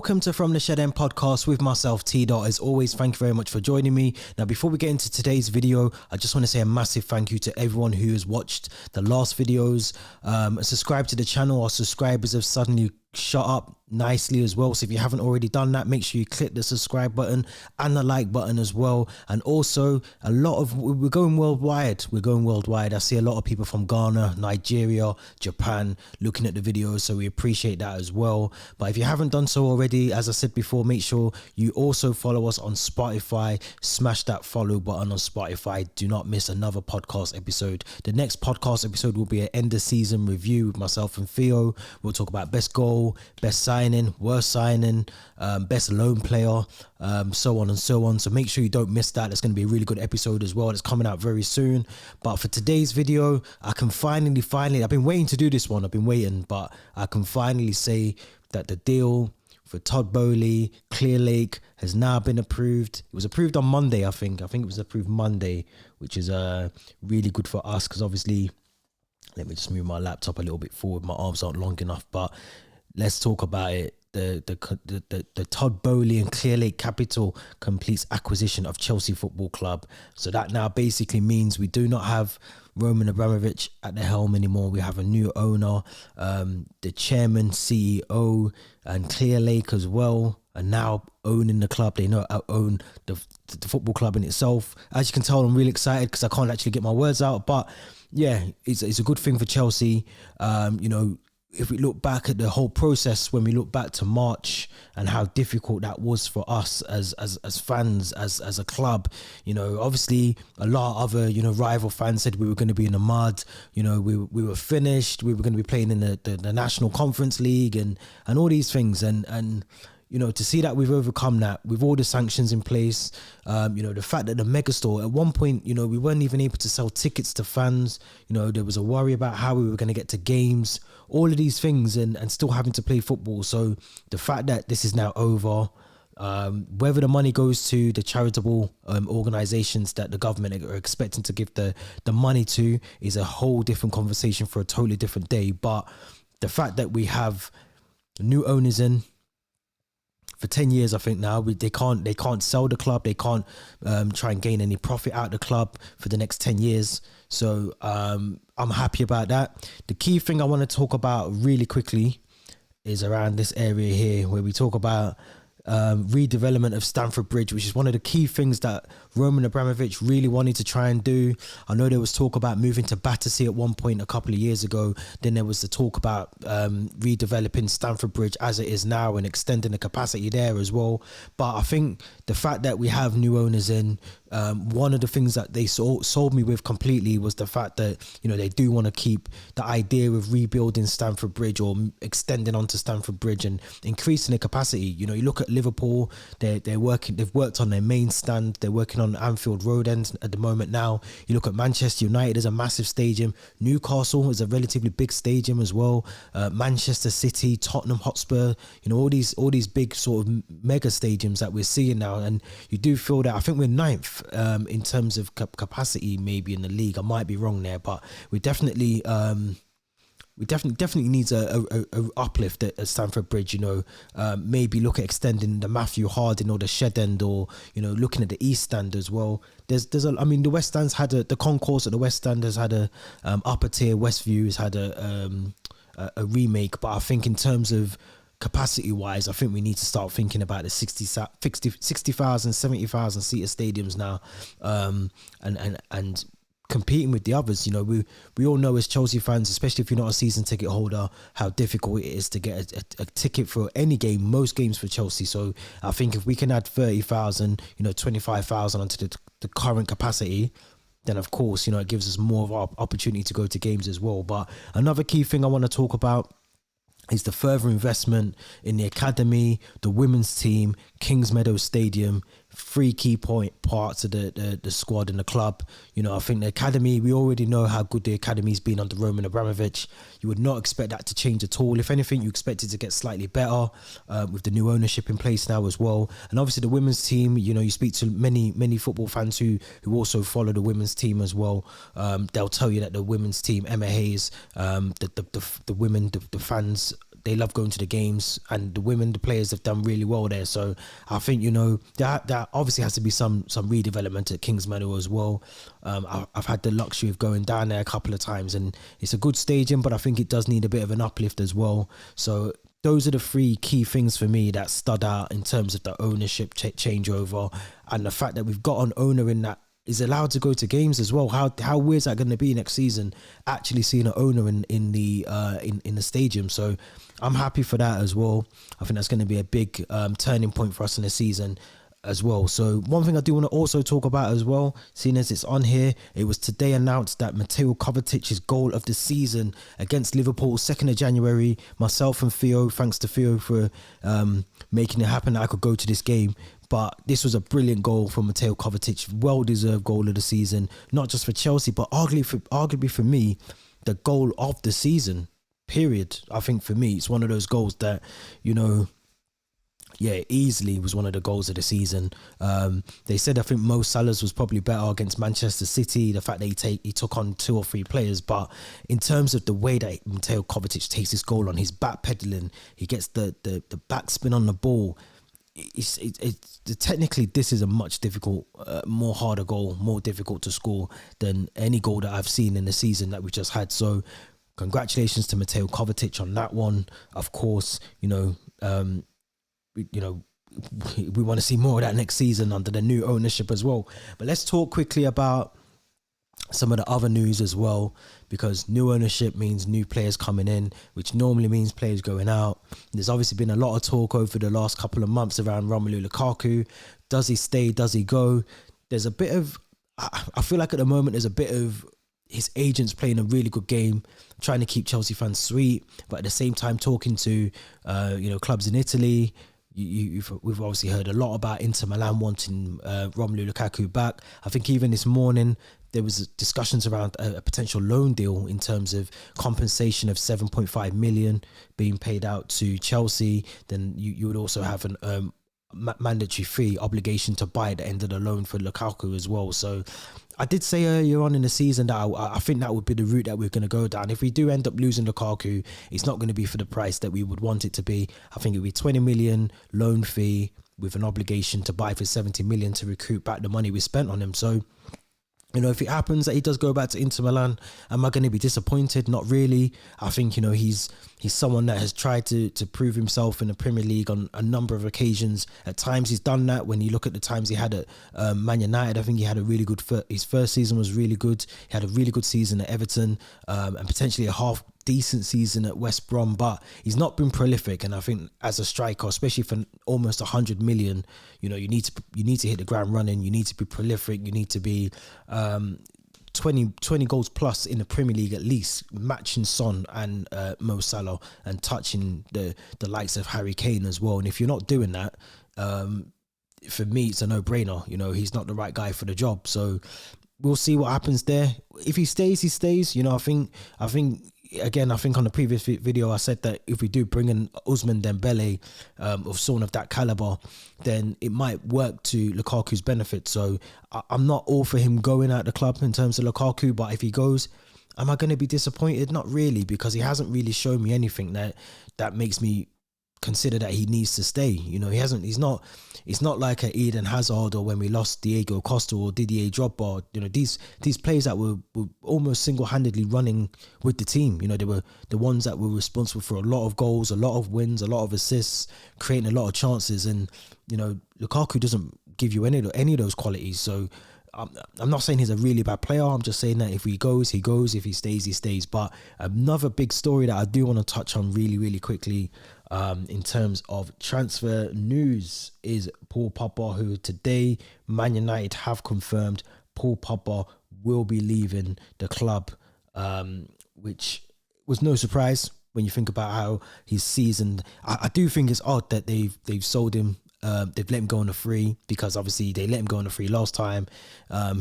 Welcome to From the Shed End podcast with myself, T.Dot. As always, thank you very much for joining me. Now, before we get into today's video, I just want to say a massive thank you to everyone who has watched the last videos, subscribe to the channel. Our subscribers have suddenly shut up nicely as well, so if you haven't already done that, make sure you click the subscribe button and the like button as well. And also, we're going worldwide. I see a lot of people from Ghana, Nigeria, Japan looking at the videos, so we appreciate that as well. But if you haven't done so already, as I said before, make sure you also follow us on Spotify. Smash that follow button on Spotify. Do not miss another podcast episode. The next podcast episode will be an end of season review with myself and Theo. We'll talk about best goal, best signing, worst signing, best loan player, so on and so on. So make sure you don't miss that. It's going to be a really good episode as well. It's coming out very soon. But for today's video, I can finally, I've been waiting to do this one. But I can finally say that the deal for Todd Boehly, Clear Lake, has now been approved. It was approved on Monday, I think it was approved Monday, which is really good for us, because obviously, let me just move my laptop a little bit forward. My arms aren't long enough, but let's talk about it. The Todd Boehly and Clear Lake Capital completes acquisition of Chelsea Football Club. So that now basically means we do not have Roman Abramovich at the helm anymore. We have a new owner, the chairman, CEO, and Clear Lake as well, are now owning the club. They now own the football club in itself. As you can tell, I'm really excited because I can't actually get my words out. But yeah, it's a good thing for Chelsea. If we look back at the whole process, when we look back to March and how difficult that was for us as fans, as a club, obviously a lot of other, rival fans said we were going to be in the mud, we were finished, we were going to be playing in the National Conference League and all these things. And to see that we've overcome that with all the sanctions in place, the fact that the megastore, at one point, we weren't even able to sell tickets to fans. There was a worry about how we were going to get to games, all of these things, and still having to play football. So the fact that this is now over, whether the money goes to the charitable organizations that the government are expecting to give the money to is a whole different conversation for a totally different day. But the fact that we have new owners in, for 10 years, I think now they can't sell the club. They can't try and gain any profit out of the club for the next 10 years. So I'm happy about that. The key thing I want to talk about really quickly is around this area here, where we talk about redevelopment of Stamford Bridge, which is one of the key things that Roman Abramovich really wanted to try and do. I know there was talk about moving to Battersea at one point a couple of years ago. Then there was the talk about redeveloping Stamford Bridge as it is now and extending the capacity there as well. But I think the fact that we have new owners in, one of the things that they sold me with completely was the fact that they do want to keep the idea of rebuilding Stamford Bridge or extending onto Stamford Bridge and increasing the capacity. You look at Liverpool, they've worked on their main stand. They're working on Anfield Road end at the moment now. You look at Manchester United, is a massive stadium. Newcastle is a relatively big stadium as well. Manchester City, Tottenham Hotspur, all these big sort of mega stadiums that we're seeing now. And you do feel that, I think we're ninth in terms of capacity maybe in the league. I might be wrong there, but we definitely needs a uplift at Stamford Bridge. Maybe look at extending the Matthew Harding or the Shed End, or looking at the East Stand as well. The West Stand's had the concourse at the West Stand has had a upper tier. Westview has had a remake, but I think in terms of capacity wise, I think we need to start thinking about the 60,000, 70,000 seater stadiums now, and competing with the others. We all know as Chelsea fans, especially if you're not a season ticket holder, how difficult it is to get a ticket for any game, most games for Chelsea. So I think if we can add 30,000, 25,000 onto the current capacity, then of course, it gives us more of our opportunity to go to games as well. But another key thing I want to talk about is the further investment in the academy, the women's team, Kingsmeadow Stadium, three key parts of the squad and the club. I think the academy, we already know how good the academy's been under Roman Abramovich. You would not expect that to change at all. If anything, you expect it to get slightly better with the new ownership in place now as well. And obviously the women's team, you speak to many football fans who also follow the women's team as well. They'll tell you that the women's team, Emma Hayes, the women, the fans, they love going to the games, and the players have done really well there. So I think, you know, that obviously has to be some redevelopment at Kingsmeadow as well. I've had the luxury of going down there a couple of times, and it's a good stadium, but I think it does need a bit of an uplift as well. So those are the three key things for me that stood out in terms of the ownership changeover, and the fact that we've got an owner in that is allowed to go to games as well. How weird is that going to be next season, actually seeing an owner in the stadium? So I'm happy for that as well. I think that's going to be a big turning point for us in the season as well. So one thing I do want to also talk about as well, seeing as it's on here, it was today announced that Mateo Kovacic's goal of the season against Liverpool, 2nd of January, myself and Theo, thanks to Theo for making it happen that I could go to this game. But this was a brilliant goal from Mateo Kovacic, well-deserved goal of the season, not just for Chelsea, but arguably for me, the goal of the season, period. I think for me, it's one of those goals that, you know, yeah, easily was one of the goals of the season. They said, I think Mo Salah's was probably better against Manchester City, the fact that he took on 2 or 3 players. But in terms of the way that Mateo Kovacic takes his goal on, his back pedaling, he gets the backspin on the ball. It's technically, this is a much difficult, more harder goal, more difficult to score than any goal that I've seen in the season that we just had. So congratulations to Mateo Kovacic on that one. Of course, you know, we want to see more of that next season under the new ownership as well. But let's talk quickly about some of the other news as well, because new ownership means new players coming in, which normally means players going out. There's obviously been a lot of talk over the last couple of months around Romelu Lukaku. Does he stay? Does he go? There's a bit of, I feel like at the moment there's a bit of his agents playing a really good game, trying to keep Chelsea fans sweet, but at the same time talking to clubs in Italy. We've obviously heard a lot about Inter Milan wanting Romelu Lukaku back. I think even this morning there was discussions around a potential loan deal in terms of compensation of 7.5 million being paid out to Chelsea. Then you would also have an mandatory fee obligation to buy at the end of the loan for Lukaku as well. So I did say earlier on in the season that I think that would be the route that we're going to go down. If we do end up losing Lukaku, it's not going to be for the price that we would want it to be. I think it would be 20 million loan fee with an obligation to buy for 70 million to recoup back the money we spent on him. So, you know, if it happens that he does go back to Inter Milan, am I going to be disappointed? Not really. I think, you know, he's someone that has tried to prove himself in the Premier League on a number of occasions. At times he's done that. When you look at the times he had at Man United, I think he had a really good, his first season was really good. He had a really good season at Everton, and potentially a half decent season at West Brom, but he's not been prolific. And I think as a striker, especially for almost 100 million, you know, you need to hit the ground running. You need to be prolific. You need to be 20 goals plus in the Premier League at least, matching Son and Mo Salah, and touching the likes of Harry Kane as well. And if you're not doing that, for me, it's a no-brainer. You know, he's not the right guy for the job. So we'll see what happens there. If he stays, he stays. You know, I think again, I think on the previous video I said that if we do bring in Ousmane Dembele, of someone of that caliber, then it might work to Lukaku's benefit. So I'm not all for him going out the club in terms of Lukaku, but if he goes, am I going to be disappointed? Not really, because he hasn't really shown me anything that makes me consider that he needs to stay. You know, it's not like an Eden Hazard, or when we lost Diego Costa or Didier Drogba. You know, these players that were almost single-handedly running with the team. You know, they were the ones that were responsible for a lot of goals, a lot of wins, a lot of assists, creating a lot of chances. And, you know, Lukaku doesn't give you any of those qualities. So I'm not saying he's a really bad player. I'm just saying that if he goes, he goes. If he stays, he stays. But another big story that I do want to touch on really, really quickly, in terms of transfer news, is Paul Pogba, who today Man United have confirmed Paul Pogba will be leaving the club, which was no surprise when you think about how he's seasoned. I do think it's odd that they've sold him. They've let him go on a free, because obviously they let him go on a free last time.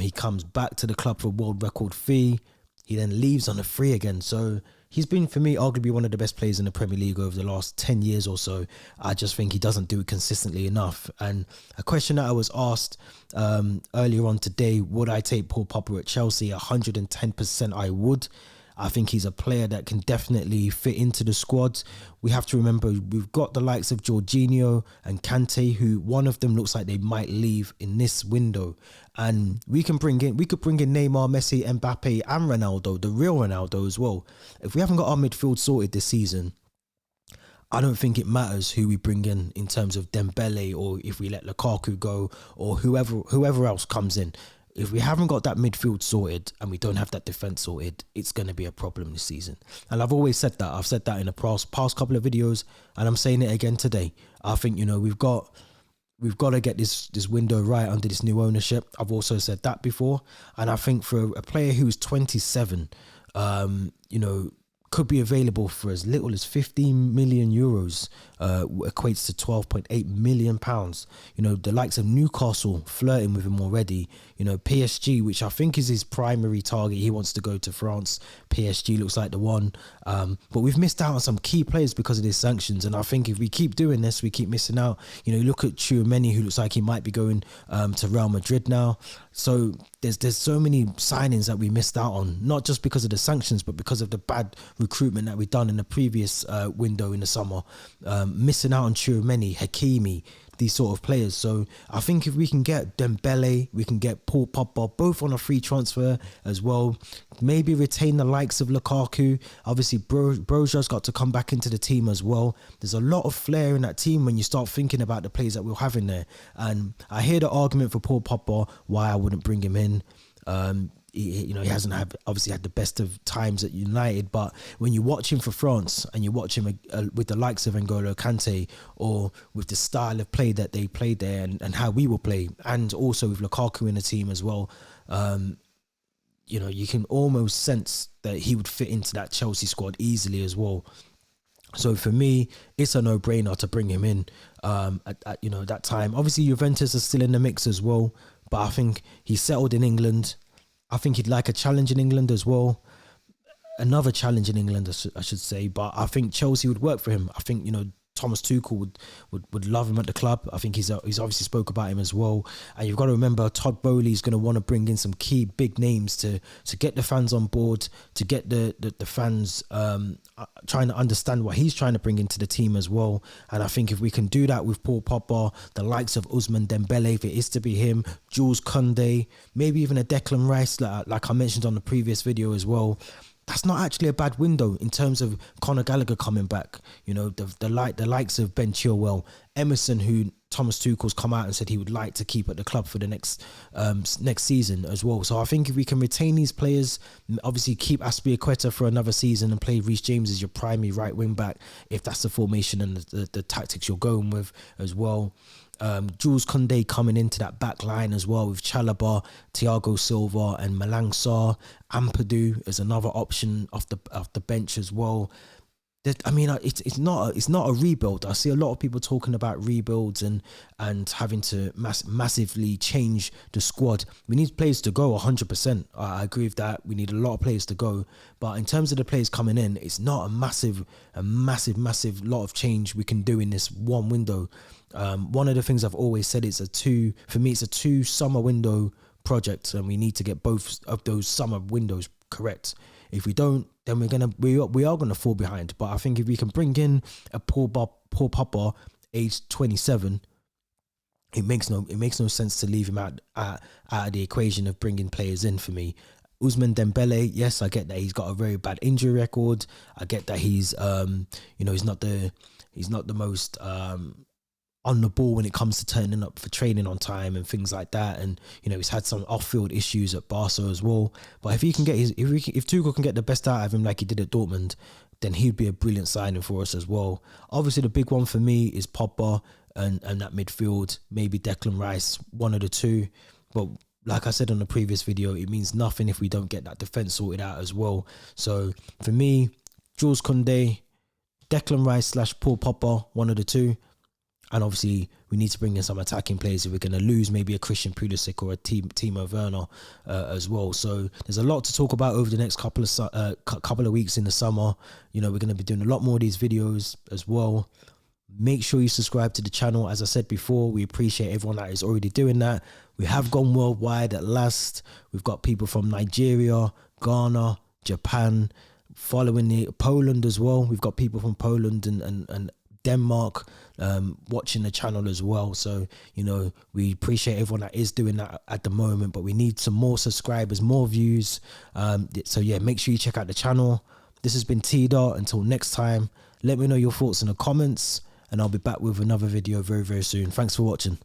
He comes back to the club for a world record fee. He then leaves on a free again. So he's been, for me, arguably one of the best players in the Premier League over the last 10 years or so. I just think he doesn't do it consistently enough. And a question that I was asked earlier on today, would I take Paul Pogba at Chelsea? 110% I would. I think he's a player that can definitely fit into the squad. We have to remember we've got the likes of Jorginho and Kante, who one of them looks like they might leave in this window. And we could bring in Neymar, Messi, Mbappe and Ronaldo, the real Ronaldo as well. If we haven't got our midfield sorted this season, I don't think it matters who we bring in terms of Dembele, or if we let Lukaku go, or whoever else comes in. If we haven't got that midfield sorted and we don't have that defense sorted, it's going to be a problem this season. And I've always said that. I've said that in the past couple of videos, and I'm saying it again today. I think, you know, we've got to get this window right under this new ownership. I've also said that before, and I think for a player who's 27, you know, could be available for as little as 15 million euros, equates to 12.8 million pounds. You know, the likes of Newcastle flirting with him already. You know, PSG, which I think is his primary target. He wants to go to France. PSG looks like the one. But we've missed out on some key players because of these sanctions. And I think if we keep doing this, we keep missing out. You know, look at Tchouaméni, who looks like he might be going to Real Madrid now. So there's so many signings that we missed out on, not just because of the sanctions, but because of the bad recruitment that we've done in the previous window in the summer. Missing out on Tchouaméni, Hakimi, these sort of players. So I think if we can get Dembele, we can get Paul Pogba, both on a free transfer as well. Maybe retain the likes of Lukaku. Obviously, Broja's got to come back into the team as well. There's a lot of flair in that team when you start thinking about the players that we'll have in there. And I hear the argument for Paul Pogba, why I wouldn't bring him in. He hasn't obviously had the best of times at United, but when you watch him for France and you watch him with the likes of N'Golo Kante, or with the style of play that they played there and how we will play, and also with Lukaku in the team as well, you know, you can almost sense that he would fit into that Chelsea squad easily as well. So for me, it's a no-brainer to bring him in at you know, that time. Obviously, Juventus are still in the mix as well, but I think he's settled in England. I think he'd like a challenge in England as well. Another challenge in England, I should say. But I think Chelsea would work for him. I think, you know, Thomas Tuchel would love him at the club. I think he's obviously spoke about him as well. And you've got to remember, Todd Boehly is going to want to bring in some key big names to get the fans on board, to get the fans trying to understand what he's trying to bring into the team as well. And I think if we can do that with Paul Pogba, the likes of Ousmane Dembele, if it is to be him, Jules Koundé, maybe even a Declan Rice, like I mentioned on the previous video as well, that's not actually a bad window in terms of Conor Gallagher coming back. You know, the likes of Ben Chilwell, Emerson, who Thomas Tuchel's come out and said he would like to keep at the club for the next season as well. So I think if we can retain these players, obviously keep Aspilicueta for another season and play Reece James as your primary right wing back, if that's the formation and the tactics you're going with as well. Jules Koundé coming into that back line as well with Chalobah, Thiago Silva and Malang Sarr. Ampadu is another option off the bench as well. I mean, it's not a rebuild. I see a lot of people talking about rebuilds and having to massively change the squad. We need players to go 100%. I agree with that. We need a lot of players to go. But in terms of the players coming in, it's not a massive lot of change we can do in this one window. One of the things I've always said is for me it's a two summer window project, and we need to get both of those summer windows correct. If we don't, then we are gonna fall behind. But I think if we can bring in a Paul Pogba, age 27, it makes no sense to leave him out of the equation of bringing players in for me. Ousmane Dembele, yes, I get that he's got a very bad injury record. I get that he's he's not the most on the ball when it comes to turning up for training on time and things like that, and you know, he's had some off-field issues at Barca as well. But if he can get if Tuchel can get the best out of him like he did at Dortmund, then he'd be a brilliant signing for us as well. Obviously, the big one for me is Pogba and that midfield, maybe Declan Rice, one of the two. But like I said on the previous video, it means nothing if we don't get that defence sorted out as well. So for me, Jules Koundé, Declan Rice / Paul Pogba, one of the two. And obviously, we need to bring in some attacking players if we're going to lose maybe a Christian Pulisic or a Timo Werner as well. So there's a lot to talk about over the next couple of weeks in the summer. You know, we're going to be doing a lot more of these videos as well. Make sure you subscribe to the channel. As I said before, we appreciate everyone that is already doing that. We have gone worldwide at last. We've got people from Nigeria, Ghana, Japan, following the Poland as well. We've got people from Poland and Denmark watching the channel as well. So, you know, we appreciate everyone that is doing that at the moment, but we need some more subscribers, more views. So yeah, make sure you check out the channel. This has been T.Dot. Until next time, let me know your thoughts in the comments, and I'll be back with another video very, very soon. Thanks for watching.